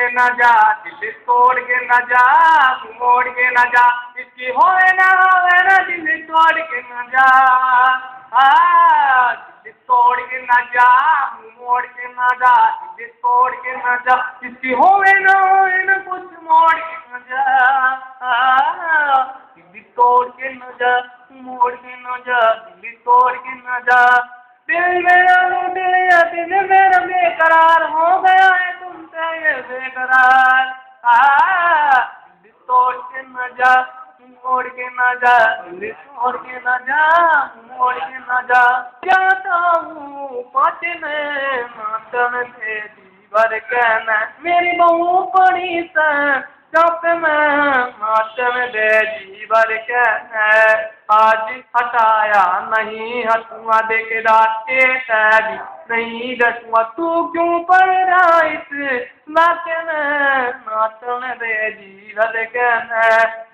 के न जा, दिल तोड़ के न जा, मोड़ के न जा, इसकी होए ना दिल तोड़ के न जा, दिल तोड़ के न जा, मोड़ के न जा, दिल तोड़ के न जा, इसकी होए ना कुछ मोड़ के न जा, दिल तोड़ के न जा, मोड़ के न जा, दिल तोड़ के न जा। दिल मेरा लूट लिया, दिल मेरा बेकरार हो गया है तुमसे ये बेकरार, दिल तोड़ के न जा, मोड़ के न जा, दिल तोड़ के न जा, मोड़ के न जा। जाता हूँ पहुँचने मातम से भर के मैं, मेरी बहू पड़ी से जब मैं मातम दे जी भर के है, आज हटाया नहीं हटुआ देख रास्ते तैरी नहीं डटुआ, तू क्यों पड़ रहा इस बात में मातम दे जी भर के है।